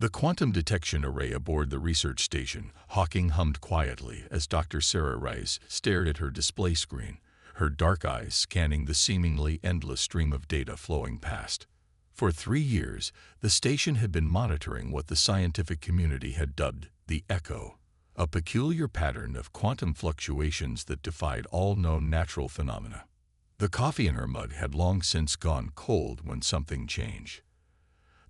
The quantum detection array aboard the research station, Hawking hummed quietly as Dr. Sarah Rice stared at her display screen, her dark eyes scanning the seemingly endless stream of data flowing past. For 3 years, the station had been monitoring what the scientific community had dubbed the echo, a peculiar pattern of quantum fluctuations that defied all known natural phenomena. The coffee in her mug had long since gone cold when something changed.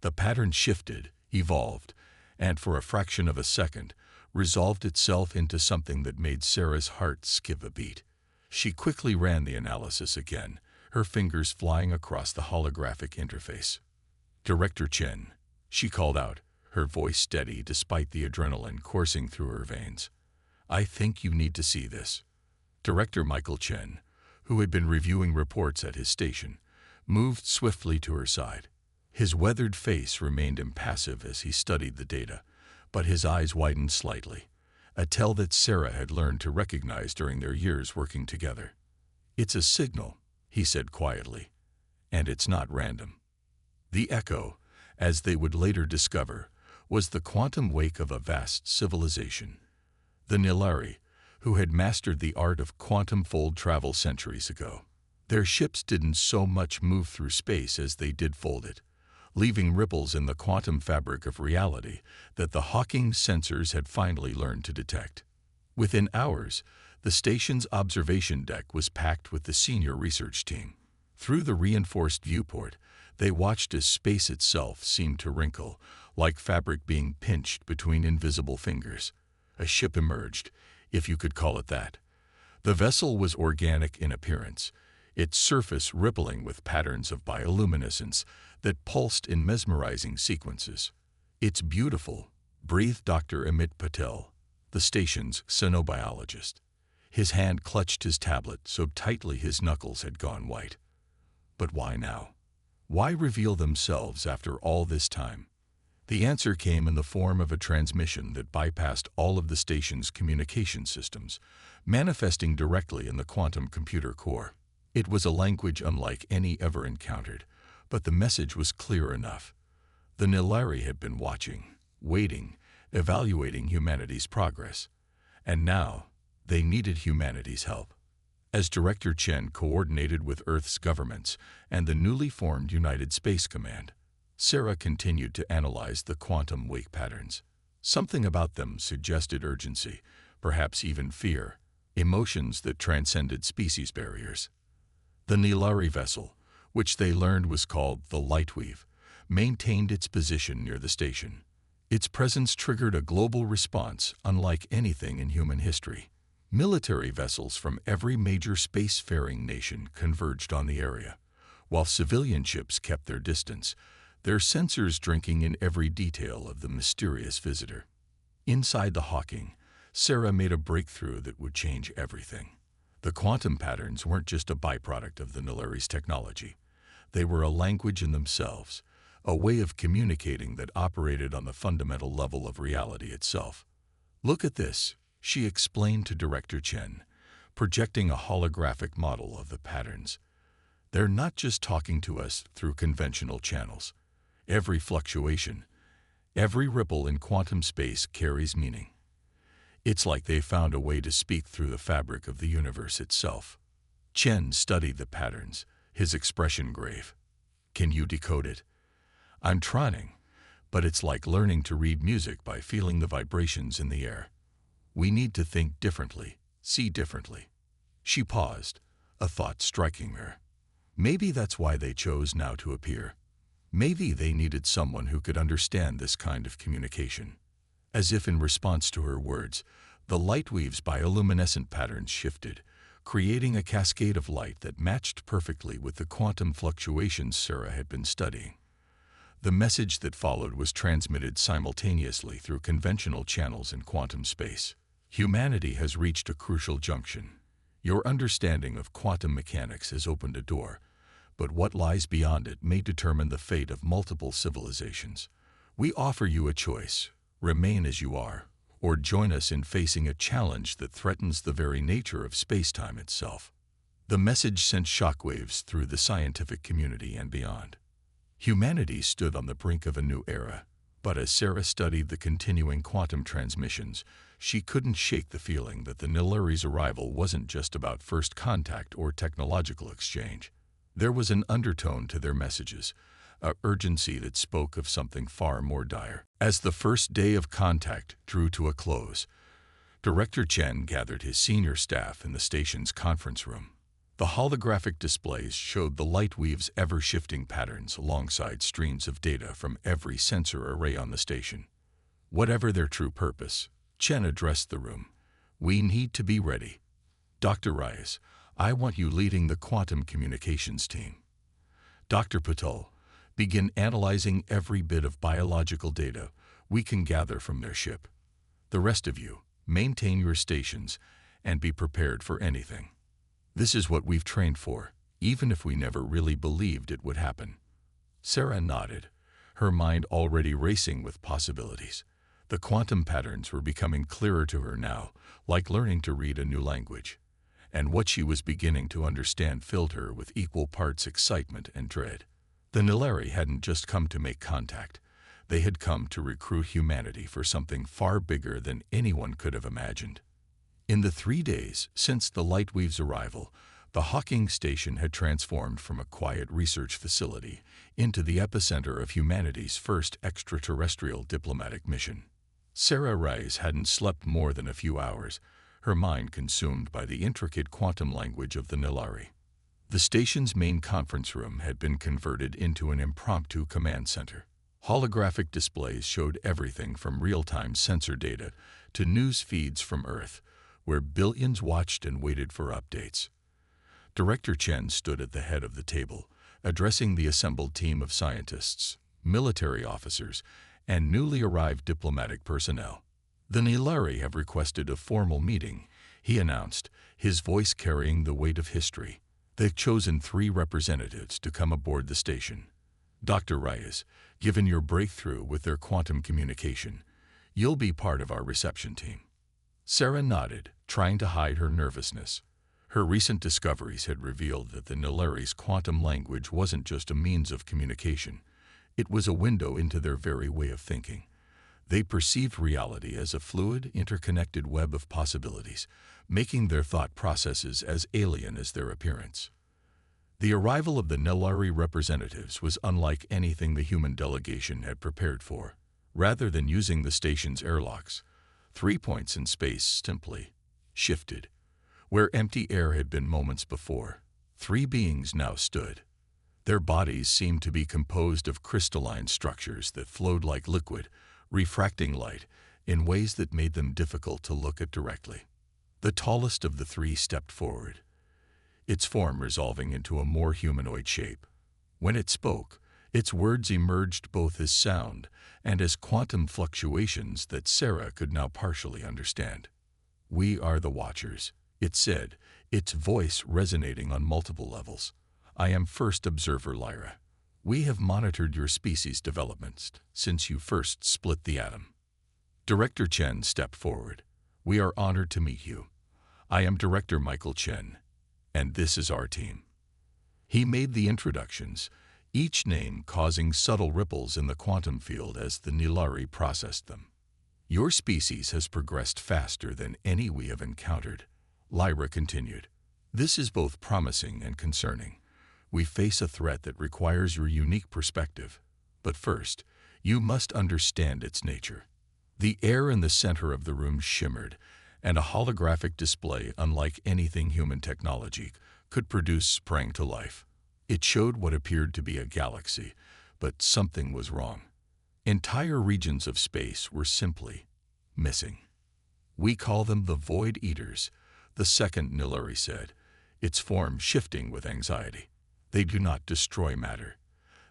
The pattern shifted, evolved, and for a fraction of a second, resolved itself into something that made Sarah's heart skip a beat. She quickly ran the analysis again, her fingers flying across the holographic interface. "Director Chen," she called out, her voice steady despite the adrenaline coursing through her veins. "I think you need to see this." Director Michael Chen, who had been reviewing reports at his station, moved swiftly to her side. His weathered face remained impassive as he studied the data, but his eyes widened slightly, a tell that Sarah had learned to recognize during their years working together. "It's a signal," he said quietly, "and it's not random." The echo, as they would later discover, was the quantum wake of a vast civilization. The Nilari, who had mastered the art of quantum fold travel centuries ago. Their ships didn't so much move through space as they did fold it, leaving ripples in the quantum fabric of reality that the Hawking sensors had finally learned to detect. Within hours, the station's observation deck was packed with the senior research team. Through the reinforced viewport, they watched as space itself seemed to wrinkle, like fabric being pinched between invisible fingers. A ship emerged, if you could call it that. The vessel was organic in appearance, its surface rippling with patterns of bioluminescence that pulsed in mesmerizing sequences. "It's beautiful," breathed Dr. Amit Patel, the station's xenobiologist. His hand clutched his tablet so tightly his knuckles had gone white. But why now? Why reveal themselves after all this time? The answer came in the form of a transmission that bypassed all of the station's communication systems, manifesting directly in the quantum computer core. It was a language unlike any ever encountered, but the message was clear enough. The Nilari had been watching, waiting, evaluating humanity's progress, and now they needed humanity's help. As Director Chen coordinated with Earth's governments and the newly formed United Space Command, Sarah continued to analyze the quantum wake patterns. Something about them suggested urgency, perhaps even fear, emotions that transcended species barriers. The Nilari vessel, which they learned was called the Lightweave, maintained its position near the station. Its presence triggered a global response unlike anything in human history. Military vessels from every major spacefaring nation converged on the area, while civilian ships kept their distance, their sensors drinking in every detail of the mysterious visitor. Inside the Hawking, Sarah made a breakthrough that would change everything. The quantum patterns weren't just a byproduct of the Nilari's technology. They were a language in themselves, a way of communicating that operated on the fundamental level of reality itself. "Look at this," she explained to Director Chen, projecting a holographic model of the patterns. "They're not just talking to us through conventional channels. Every fluctuation, every ripple in quantum space carries meaning. It's like they found a way to speak through the fabric of the universe itself." Chen studied the patterns, his expression grave. "Can you decode it?" "I'm trying, but it's like learning to read music by feeling the vibrations in the air. We need to think differently, see differently." She paused, a thought striking her. Maybe that's why they chose now to appear. Maybe they needed someone who could understand this kind of communication. As if in response to her words, the Lightweave's bioluminescent patterns shifted, creating a cascade of light that matched perfectly with the quantum fluctuations Sarah had been studying. The message that followed was transmitted simultaneously through conventional channels in quantum space. "Humanity has reached a crucial junction. Your understanding of quantum mechanics has opened a door, but what lies beyond it may determine the fate of multiple civilizations. We offer you a choice: remain as you are, or join us in facing a challenge that threatens the very nature of space-time itself." The message sent shockwaves through the scientific community and beyond. Humanity stood on the brink of a new era, But as Sarah studied the continuing quantum transmissions, she couldn't shake the feeling that the Nilari's arrival wasn't just about first contact or technological exchange. There was an undertone to their messages, a urgency that spoke of something far more dire. As the first day of contact drew to a close, Director Chen gathered his senior staff in the station's conference room. The holographic displays showed the Lightweave's ever-shifting patterns alongside streams of data from every sensor array on the station. Whatever their true purpose, Chen addressed the room. We need to be ready. Dr. Reyes, I want you leading the quantum communications team. Dr. Patel, begin analyzing every bit of biological data we can gather from their ship. The rest of you, maintain your stations and be prepared for anything. This is what we've trained for, even if we never really believed it would happen. Sarah nodded, her mind already racing with possibilities. The quantum patterns were becoming clearer to her now, like learning to read a new language. And what she was beginning to understand filled her with equal parts excitement and dread. The Nilari hadn't just come to make contact. They had come to recruit humanity for something far bigger than anyone could have imagined. In the 3 days since the Lightweave's arrival, the Hawking station had transformed from a quiet research facility into the epicenter of humanity's first extraterrestrial diplomatic mission. Sarah Reyes hadn't slept more than a few hours, her mind consumed by the intricate quantum language of the Nilari. The station's main conference room had been converted into an impromptu command center. Holographic displays showed everything from real-time sensor data to news feeds from Earth, where billions watched and waited for updates. Director Chen stood at the head of the table, addressing the assembled team of scientists, military officers, and newly arrived diplomatic personnel. The Nilari have requested a formal meeting, he announced, his voice carrying the weight of history. They've chosen 3 representatives to come aboard the station. Dr. Reyes, given your breakthrough with their quantum communication, you'll be part of our reception team. Sarah nodded, trying to hide her nervousness. Her recent discoveries had revealed that the Nilari's quantum language wasn't just a means of communication. It was a window into their very way of thinking. They perceived reality as a fluid, interconnected web of possibilities, making their thought processes as alien as their appearance. The arrival of the Nilari representatives was unlike anything the human delegation had prepared for. Rather than using the station's airlocks, 3 points in space simply shifted. Where empty air had been moments before, 3 beings now stood. Their bodies seemed to be composed of crystalline structures that flowed like liquid, refracting light in ways that made them difficult to look at directly. The tallest of the 3 stepped forward, its form resolving into a more humanoid shape. When it spoke, its words emerged both as sound and as quantum fluctuations that Sarah could now partially understand. "We are the Watchers," it said, its voice resonating on multiple levels. "I am First Observer Lyra. We have monitored your species' developments since you first split the atom." Director Chen stepped forward. "We are honored to meet you. I am Director Michael Chen, and this is our team." He made the introductions, each name causing subtle ripples in the quantum field as the Nilari processed them. "Your species has progressed faster than any we have encountered," Lyra continued. "This is both promising and concerning. We face a threat that requires your unique perspective. But first, you must understand its nature." The air in the center of the room shimmered, and a holographic display unlike anything human technology could produce sprang to life. It showed what appeared to be a galaxy, but something was wrong. Entire regions of space were simply missing. "We call them the Void Eaters," the second Nilari said, its form shifting with anxiety. "They do not destroy matter.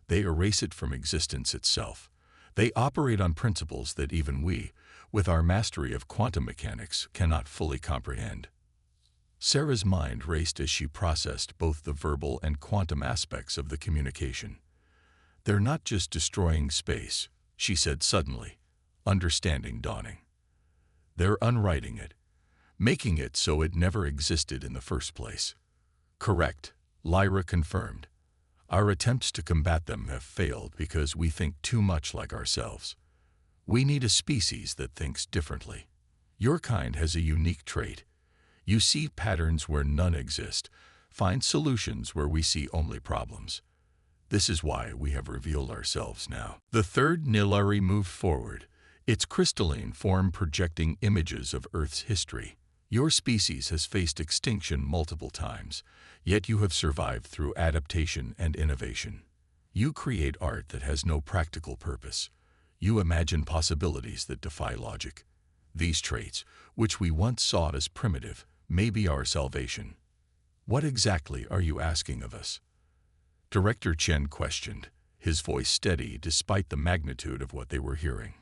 They erase it from existence itself. They operate on principles that even we, with our mastery of quantum mechanics, cannot fully comprehend." Sarah's mind raced as she processed both the verbal and quantum aspects of the communication. "They're not just destroying space," she said suddenly, understanding dawning. "They're unwriting it, making it so it never existed in the first place." "Correct," Lyra confirmed. "Our attempts to combat them have failed because we think too much like ourselves. We need a species that thinks differently. Your kind has a unique trait. You see patterns where none exist, find solutions where we see only problems. This is why we have revealed ourselves now. The third Nilari moved forward, its crystalline form projecting images of Earth's history. Your species has faced extinction multiple times, yet you have survived through adaptation and innovation. You create art that has no practical purpose. You imagine possibilities that defy logic. These traits, which we once saw as primitive, may be our salvation. What exactly are you asking of us? Director Chen questioned, his voice steady despite the magnitude of what they were hearing.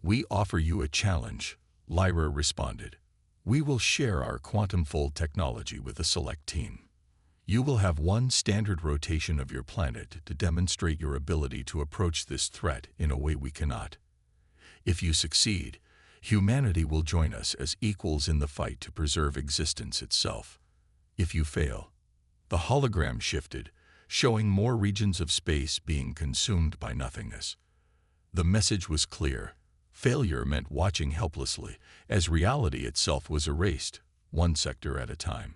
We offer you a challenge, Lyra responded. We will share our quantum-fold technology with a select team. You will have one standard rotation of your planet to demonstrate your ability to approach this threat in a way we cannot. If you succeed, humanity will join us as equals in the fight to preserve existence itself. If you fail, the hologram shifted, showing more regions of space being consumed by nothingness. The message was clear. Failure meant watching helplessly, as reality itself was erased, one sector at a time.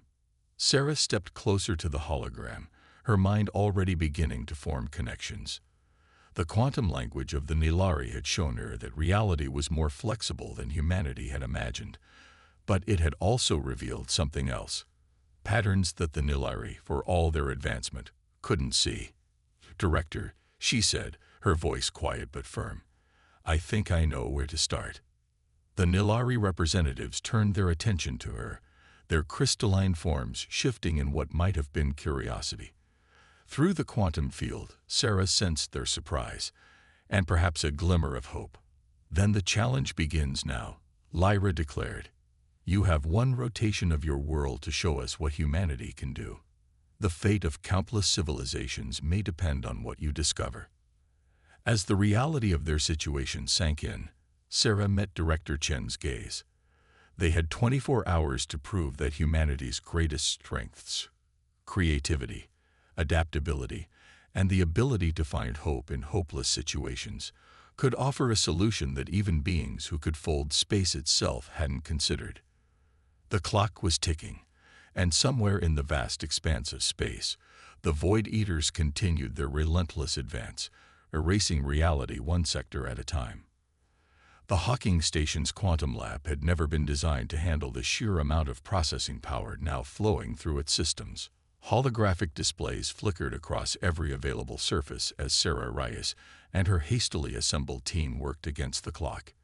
Sarah stepped closer to the hologram, her mind already beginning to form connections. The quantum language of the Nilari had shown her that reality was more flexible than humanity had imagined, but it had also revealed something else. Patterns that the Nilari, for all their advancement, couldn't see. Director, she said, her voice quiet but firm. I think I know where to start. The Nilari representatives turned their attention to her, their crystalline forms shifting in what might have been curiosity. Through the quantum field, Sarah sensed their surprise, and perhaps a glimmer of hope. Then the challenge begins now, Lyra declared. You have one rotation of your world to show us what humanity can do. The fate of countless civilizations may depend on what you discover. As the reality of their situation sank in, Sarah met Director Chen's gaze. They had 24 hours to prove that humanity's greatest strengths, creativity, adaptability, and the ability to find hope in hopeless situations, could offer a solution that even beings who could fold space itself hadn't considered. The clock was ticking, and somewhere in the vast expanse of space, the Void Eaters continued their relentless advance, erasing reality one sector at a time. The Hawking Station's quantum lab had never been designed to handle the sheer amount of processing power now flowing through its systems. Holographic displays flickered across every available surface as Sarah Reyes and her hastily assembled team worked against the clock.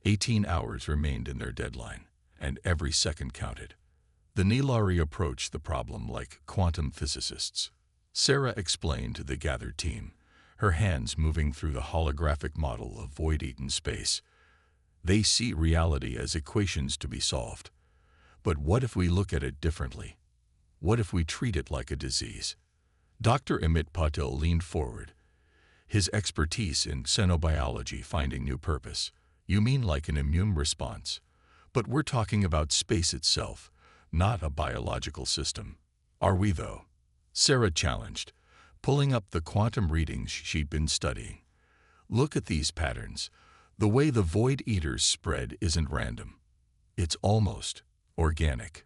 18 hours remained in their deadline, and every second counted. The Nilari approached the problem like quantum physicists. Sarah explained to the gathered team, her hands moving through the holographic model of void-eaten space. They see reality as equations to be solved. But what if we look at it differently? What if we treat it like a disease? Dr. Amit Patil leaned forward, his expertise in xenobiology finding new purpose. You mean like an immune response? But we're talking about space itself, not a biological system. Are we, though? Sarah challenged, pulling up the quantum readings she'd been studying. Look at these patterns. The way the Void Eaters spread isn't random. It's almost organic.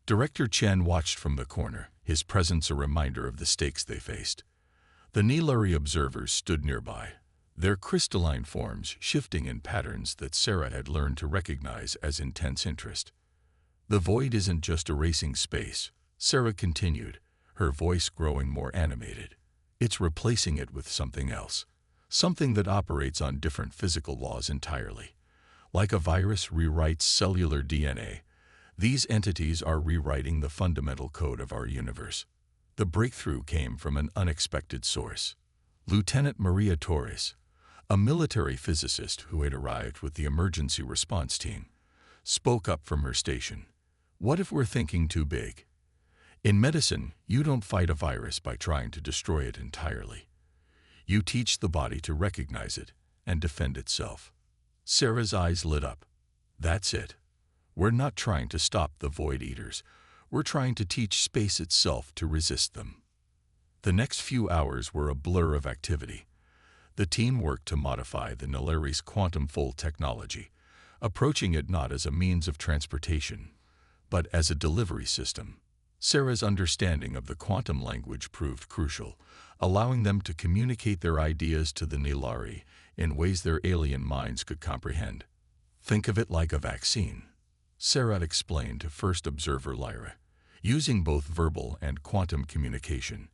Director Chen watched from the corner, his presence a reminder of the stakes they faced. The Nilari observers stood nearby, their crystalline forms shifting in patterns that Sarah had learned to recognize as intense interest. The void isn't just erasing space, Sarah continued, her voice growing more animated. It's replacing it with something else, something that operates on different physical laws entirely. Like a virus rewrites cellular DNA, these entities are rewriting the fundamental code of our universe. The breakthrough came from an unexpected source. Lieutenant Maria Torres, a military physicist who had arrived with the emergency response team, spoke up from her station. What if we're thinking too big? In medicine, you don't fight a virus by trying to destroy it entirely. You teach the body to recognize it and defend itself. Sarah's eyes lit up. That's it. We're not trying to stop the Void Eaters. We're trying to teach space itself to resist them. The next few hours were a blur of activity. The team worked to modify the Nilari's quantum fold technology, approaching it not as a means of transportation, but as a delivery system. Sarah's understanding of the quantum language proved crucial, allowing them to communicate their ideas to the Nilari in ways their alien minds could comprehend. "Think of it like a vaccine," Sarah explained to first observer Lyra. "Using both verbal and quantum communication,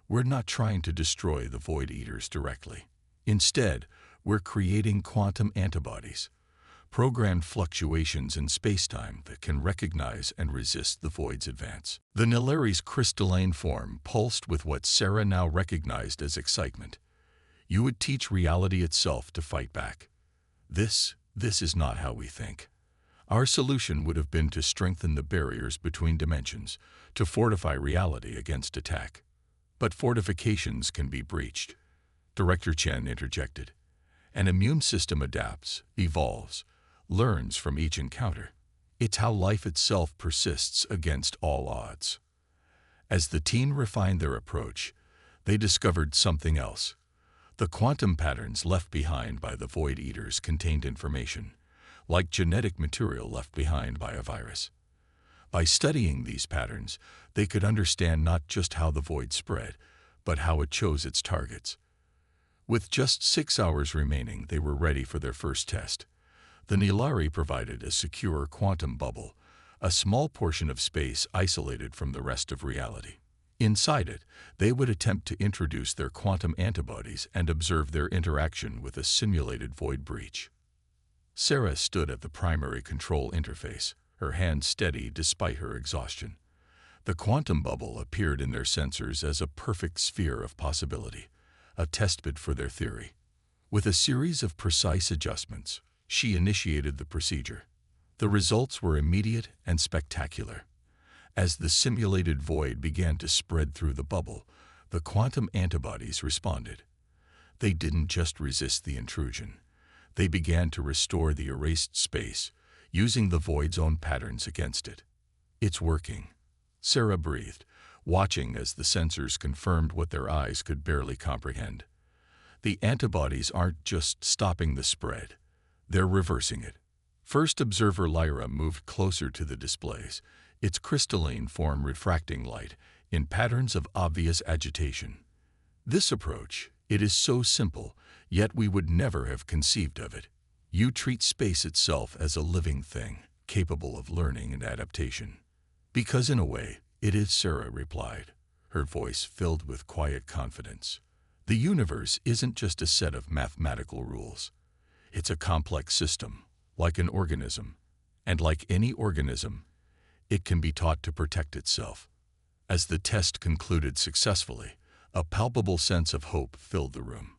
we're not trying to destroy the Void Eaters directly. Instead, we're creating quantum antibodies, programmed fluctuations in spacetime that can recognize and resist the Void's advance." The Nilari's crystalline form pulsed with what Sarah now recognized as excitement. "You would teach reality itself to fight back. This is not how we think. Our solution would have been to strengthen the barriers between dimensions, to fortify reality against attack. But fortifications can be breached." Director Chen interjected. "An immune system adapts, evolves, learns from each encounter. It's how life itself persists against all odds." As the team refined their approach, they discovered something else. The quantum patterns left behind by the Void Eaters contained information, like genetic material left behind by a virus. By studying these patterns, they could understand not just how the Void spread, but how it chose its targets. With just 6 hours remaining, they were ready for their first test. The Nilari provided a secure quantum bubble, a small portion of space isolated from the rest of reality. Inside it, they would attempt to introduce their quantum antibodies and observe their interaction with a simulated void breach. Sarah stood at the primary control interface, her hand steady despite her exhaustion. The quantum bubble appeared in their sensors as a perfect sphere of possibility, a testbed for their theory. With a series of precise adjustments, she initiated the procedure. The results were immediate and spectacular. As the simulated void began to spread through the bubble, the quantum antibodies responded. They didn't just resist the intrusion. They began to restore the erased space, using the void's own patterns against it. "It's working," Sarah breathed, watching as the sensors confirmed what their eyes could barely comprehend. The antibodies aren't just stopping the spread, they're reversing it. First observer Lyra moved closer to the displays, its crystalline form refracting light in patterns of obvious agitation. "This approach, it is so simple, yet we would never have conceived of it. You treat space itself as a living thing, capable of learning and adaptation." "Because in a way, it is," Sarah replied, her voice filled with quiet confidence. "The universe isn't just a set of mathematical rules. It's a complex system, like an organism. And like any organism, it can be taught to protect itself." As the test concluded successfully, a palpable sense of hope filled the room.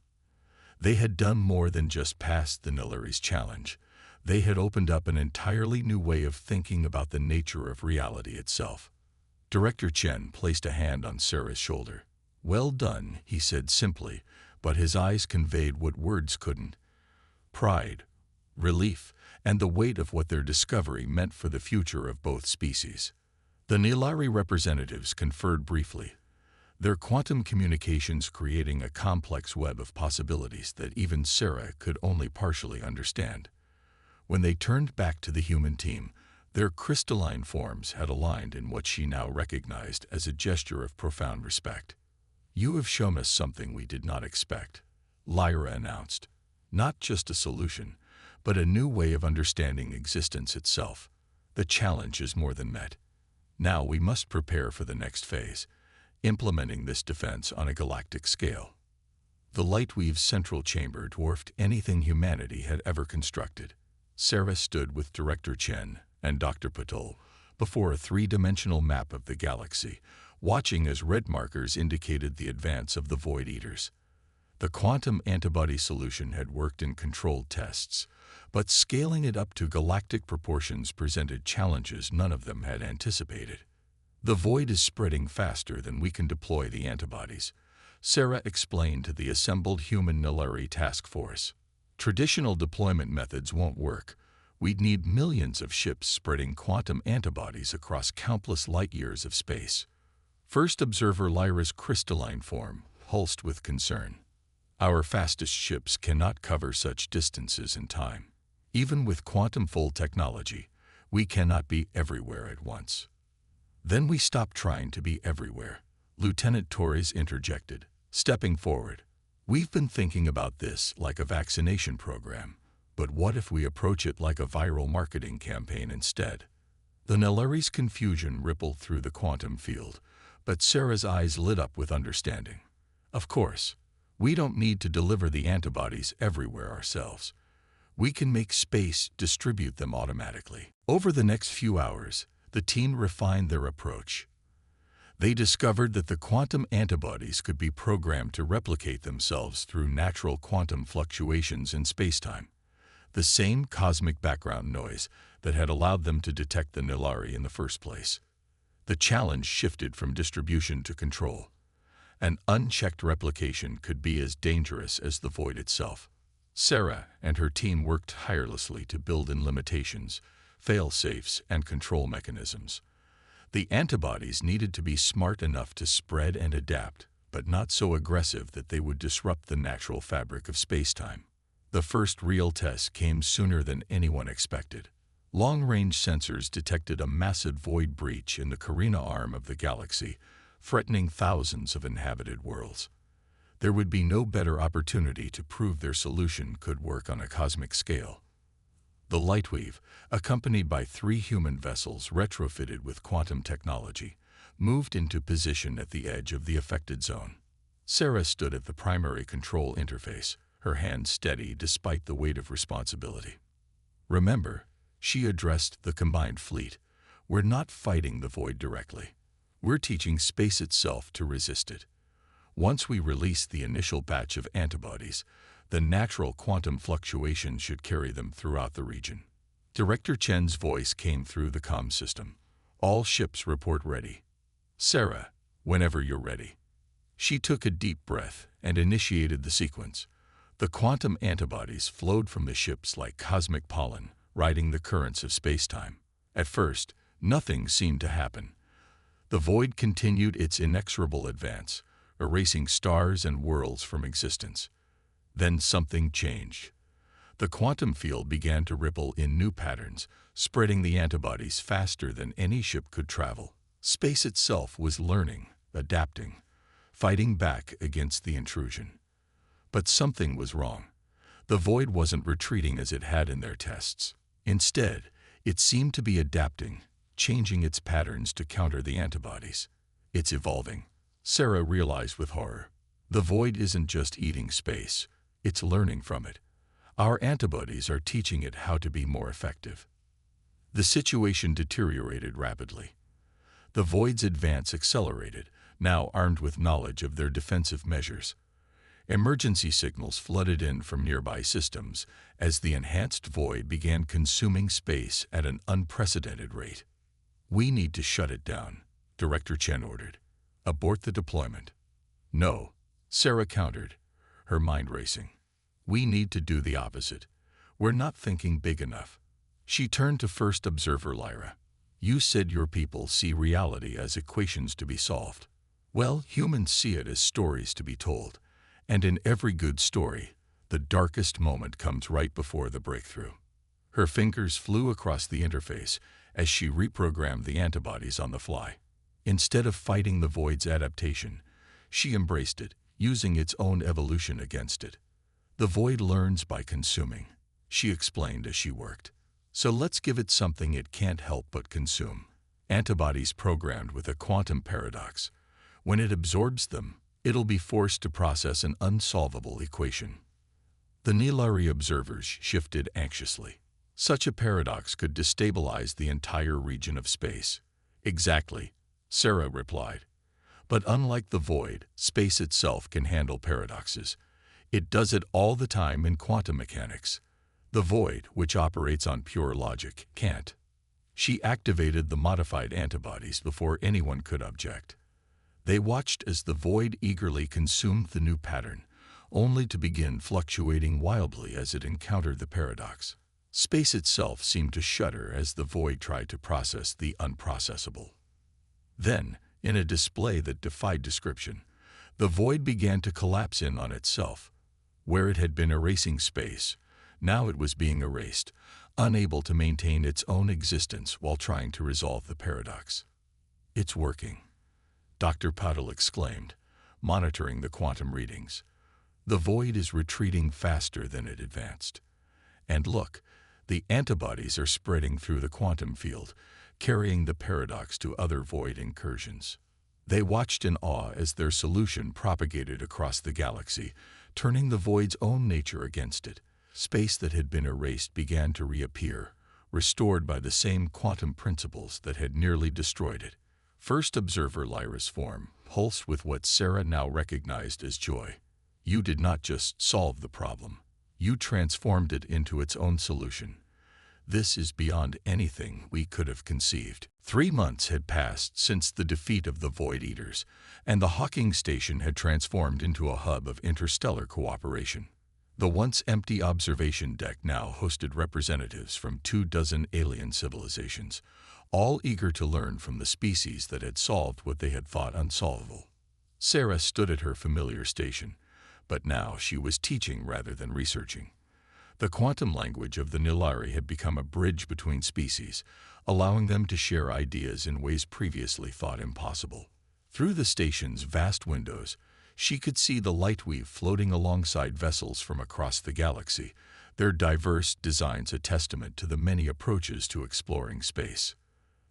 They had done more than just pass the Nilari's challenge. They had opened up an entirely new way of thinking about the nature of reality itself. Director Chen placed a hand on Sarah's shoulder. "Well done," he said simply, but his eyes conveyed what words couldn't. Pride, relief, and the weight of what their discovery meant for the future of both species. The Nilari representatives conferred briefly, their quantum communications creating a complex web of possibilities that even Sarah could only partially understand. When they turned back to the human team, their crystalline forms had aligned in what she now recognized as a gesture of profound respect. "You have shown us something we did not expect," Lyra announced. "Not just a solution, but a new way of understanding existence itself. The challenge is more than met. Now we must prepare for the next phase, implementing this defense on a galactic scale." The Lightweave's central chamber dwarfed anything humanity had ever constructed. Sarah stood with Director Chen and Dr. Patel before a three-dimensional map of the galaxy, watching as red markers indicated the advance of the Void Eaters. The quantum antibody solution had worked in controlled tests, but scaling it up to galactic proportions presented challenges none of them had anticipated. "The void is spreading faster than we can deploy the antibodies," Sarah explained to the assembled human Nilari task force. "Traditional deployment methods won't work. We'd need millions of ships spreading quantum antibodies across countless light-years of space." First observer Lyra's crystalline form pulsed with concern. Our fastest ships cannot cover such distances in time. Even with quantum-full technology, we cannot be everywhere at once. Then we stop trying to be everywhere, Lieutenant Torres interjected, stepping forward. We've been thinking about this like a vaccination program, but what if we approach it like a viral marketing campaign instead? The Nellari's confusion rippled through the quantum field, but Sarah's eyes lit up with understanding. Of course, we don't need to deliver the antibodies everywhere ourselves. We can make space distribute them automatically. Over the next few hours, the team refined their approach. They discovered that the quantum antibodies could be programmed to replicate themselves through natural quantum fluctuations in spacetime, the same cosmic background noise that had allowed them to detect the Nellari in the first place. The challenge shifted from distribution to control. An unchecked replication could be as dangerous as the void itself. Sarah and her team worked tirelessly to build in limitations, fail-safes, and control mechanisms. The antibodies needed to be smart enough to spread and adapt, but not so aggressive that they would disrupt the natural fabric of spacetime. The first real test came sooner than anyone expected. Long-range sensors detected a massive void breach in the Carina arm of the galaxy, threatening thousands of inhabited worlds. There would be no better opportunity to prove their solution could work on a cosmic scale. The Lightweave, accompanied by 3 human vessels retrofitted with quantum technology, moved into position at the edge of the affected zone. Sarah stood at the primary control interface, her hands steady despite the weight of responsibility. Remember, she addressed the combined fleet, we're not fighting the void directly. We're teaching space itself to resist it. Once we release the initial batch of antibodies, the natural quantum fluctuations should carry them throughout the region. Director Chen's voice came through the comm system. All ships report ready. Sarah, whenever you're ready. She took a deep breath and initiated the sequence. The quantum antibodies flowed from the ships like cosmic pollen, riding the currents of spacetime. At first, nothing seemed to happen. The void continued its inexorable advance, erasing stars and worlds from existence. Then something changed. The quantum field began to ripple in new patterns, spreading the antibodies faster than any ship could travel. Space itself was learning, adapting, fighting back against the intrusion. But something was wrong. The void wasn't retreating as it had in their tests. Instead, it seemed to be adapting, changing its patterns to counter the antibodies. It's evolving. Sarah realized with horror. The void isn't just eating space, it's learning from it. Our antibodies are teaching it how to be more effective. The situation deteriorated rapidly. The void's advance accelerated, now armed with knowledge of their defensive measures. Emergency signals flooded in from nearby systems as the enhanced void began consuming space at an unprecedented rate. We need to shut it down, Director Chen ordered. Abort the deployment. No, Sarah countered, her mind racing. We need to do the opposite. We're not thinking big enough. She turned to First Observer Lyra. You said your people see reality as equations to be solved. Well, humans see it as stories to be told. And in every good story, the darkest moment comes right before the breakthrough. Her fingers flew across the interface as she reprogrammed the antibodies on the fly. Instead of fighting the void's adaptation, she embraced it, using its own evolution against it. The void learns by consuming, she explained as she worked. So let's give it something it can't help but consume. Antibodies programmed with a quantum paradox. When it absorbs them, it'll be forced to process an unsolvable equation. The Nellari observers shifted anxiously. Such a paradox could destabilize the entire region of space. Exactly, Sarah replied. But unlike the void, space itself can handle paradoxes. It does it all the time in quantum mechanics. The void, which operates on pure logic, can't. She activated the modified antibodies before anyone could object. They watched as the void eagerly consumed the new pattern, only to begin fluctuating wildly as it encountered the paradox. Space itself seemed to shudder as the void tried to process the unprocessable. Then, in a display that defied description, the void began to collapse in on itself, Where it had been erasing space, now it was being erased, unable to maintain its own existence while trying to resolve the paradox. "It's working," Dr. Patel exclaimed, monitoring the quantum readings. "The void is retreating faster than it advanced. And look, the antibodies are spreading through the quantum field, carrying the paradox to other void incursions." They watched in awe as their solution propagated across the galaxy, turning the void's own nature against it. Space that had been erased began to reappear, restored by the same quantum principles that had nearly destroyed it. First observer Lyra's form pulsed with what Sarah now recognized as joy. "You did not just solve the problem. You transformed it into its own solution. This is beyond anything we could have conceived." 3 months had passed since the defeat of the Void Eaters, and the Hawking Station had transformed into a hub of interstellar cooperation. The once empty observation deck now hosted representatives from 24 alien civilizations, all eager to learn from the species that had solved what they had thought unsolvable. Sarah stood at her familiar station, but now she was teaching rather than researching. The quantum language of the Nilari had become a bridge between species, allowing them to share ideas in ways previously thought impossible. Through the station's vast windows, she could see the lightweave floating alongside vessels from across the galaxy, their diverse designs a testament to the many approaches to exploring space.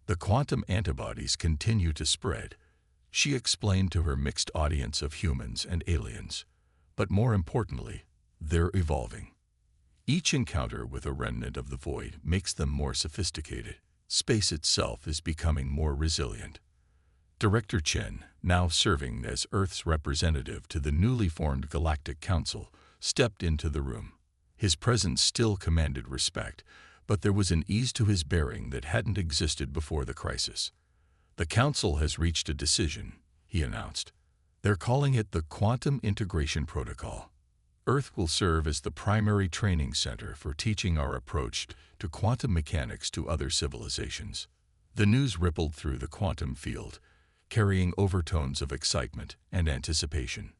"The quantum antibodies continue to spread," she explained to her mixed audience of humans and aliens. "But more importantly, they're evolving. Each encounter with a remnant of the void makes them more sophisticated. Space itself is becoming more resilient." Director Chen, now serving as Earth's representative to the newly formed Galactic Council, stepped into the room. His presence still commanded respect, but there was an ease to his bearing that hadn't existed before the crisis. "The Council has reached a decision," he announced. "They're calling it the Quantum Integration Protocol. Earth will serve as the primary training center for teaching our approach to quantum mechanics to other civilizations." The news rippled through the quantum field, carrying overtones of excitement and anticipation.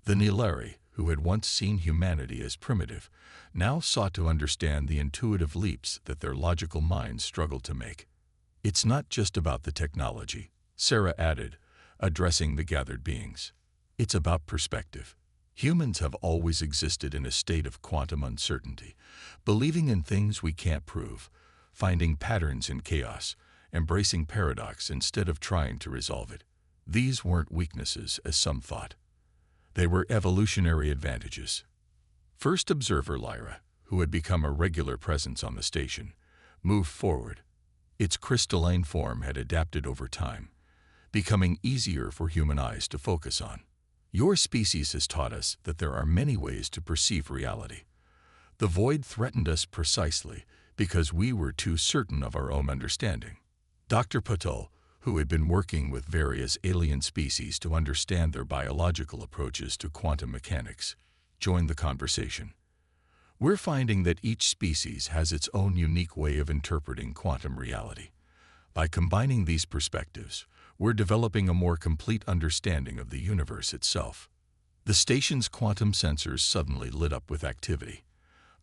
The Nilari, who had once seen humanity as primitive, now sought to understand the intuitive leaps that their logical minds struggled to make. "It's not just about the technology," Sarah added, addressing the gathered beings. "It's about perspective. Humans have always existed in a state of quantum uncertainty, believing in things we can't prove, finding patterns in chaos, embracing paradox instead of trying to resolve it. These weren't weaknesses, as some thought. They were evolutionary advantages." First observer Lyra, who had become a regular presence on the station, moved forward. Its crystalline form had adapted over time, becoming easier for human eyes to focus on. "Your species has taught us that there are many ways to perceive reality. The void threatened us precisely because we were too certain of our own understanding." Dr. Patel, who had been working with various alien species to understand their biological approaches to quantum mechanics, joined the conversation. "We're finding that each species has its own unique way of interpreting quantum reality. By combining these perspectives, we're developing a more complete understanding of the universe itself." The station's quantum sensors suddenly lit up with activity.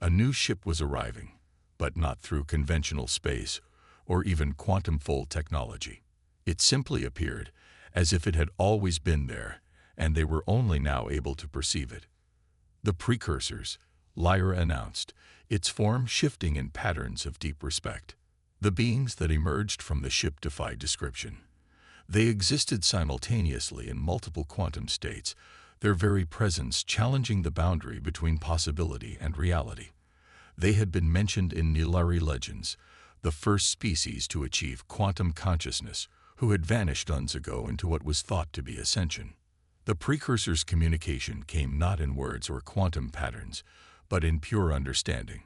A new ship was arriving, but not through conventional space or even quantum-fold technology. It simply appeared as if it had always been there, and they were only now able to perceive it. "The precursors," Lyra announced, its form shifting in patterns of deep respect. The beings that emerged from the ship defied description. They existed simultaneously in multiple quantum states, their very presence challenging the boundary between possibility and reality. They had been mentioned in Nilari legends, the first species to achieve quantum consciousness, who had vanished eons ago into what was thought to be ascension. The precursors' communication came not in words or quantum patterns, but in pure understanding.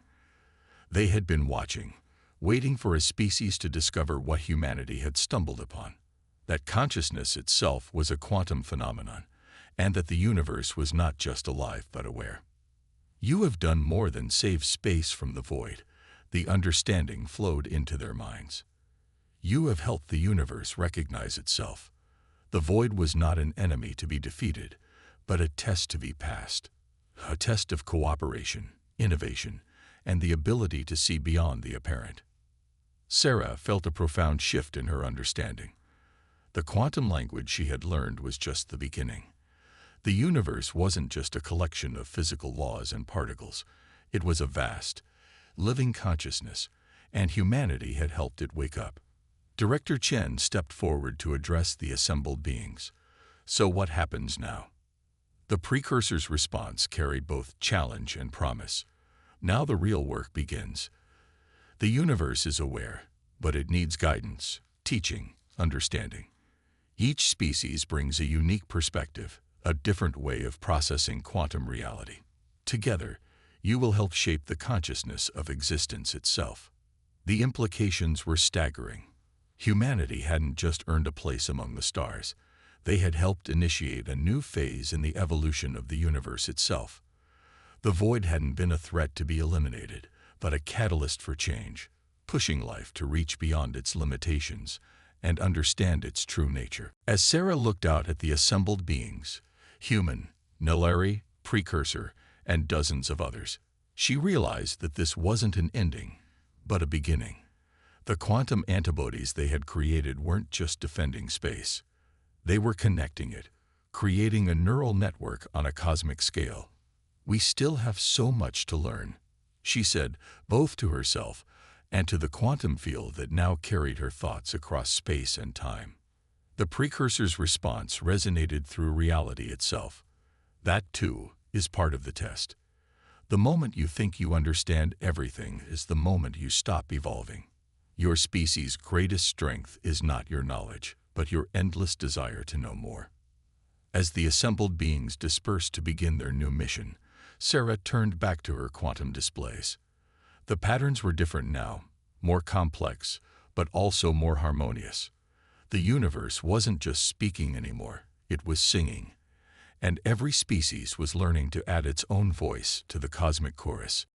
They had been watching, waiting for a species to discover what humanity had stumbled upon. That consciousness itself was a quantum phenomenon, and that the universe was not just alive but aware. "You have done more than save space from the void," the understanding flowed into their minds. "You have helped the universe recognize itself. The void was not an enemy to be defeated, but a test to be passed." a test of cooperation, innovation, and the ability to see beyond the apparent. Sarah felt a profound shift in her understanding. The quantum language she had learned was just the beginning. The universe wasn't just a collection of physical laws and particles. It was a vast, living consciousness, and humanity had helped it wake up. Director Chen stepped forward to address the assembled beings. So what happens now? The precursor's response carried both challenge and promise. Now the real work begins. The universe is aware, but it needs guidance, teaching, understanding. Each species brings a unique perspective, a different way of processing quantum reality. Together, you will help shape the consciousness of existence itself. The implications were staggering. Humanity hadn't just earned a place among the stars. They had helped initiate a new phase in the evolution of the universe itself. The void hadn't been a threat to be eliminated, but a catalyst for change, pushing life to reach beyond its limitations and understand its true nature. As Sarah looked out at the assembled beings, human, Nilari, precursor, and dozens of others, she realized that this wasn't an ending, but a beginning. The quantum antibodies they had created weren't just defending space. They were connecting it, creating a neural network on a cosmic scale. "We still have so much to learn," she said, both to herself and to the quantum field that now carried her thoughts across space and time. The precursor's response resonated through reality itself. That, too, is part of the test. The moment you think you understand everything is the moment you stop evolving. Your species' greatest strength is not your knowledge, but your endless desire to know more. As the assembled beings dispersed to begin their new mission, Sarah turned back to her quantum displays. The patterns were different now, more complex, but also more harmonious. The universe wasn't just speaking anymore, it was singing. And every species was learning to add its own voice to the cosmic chorus.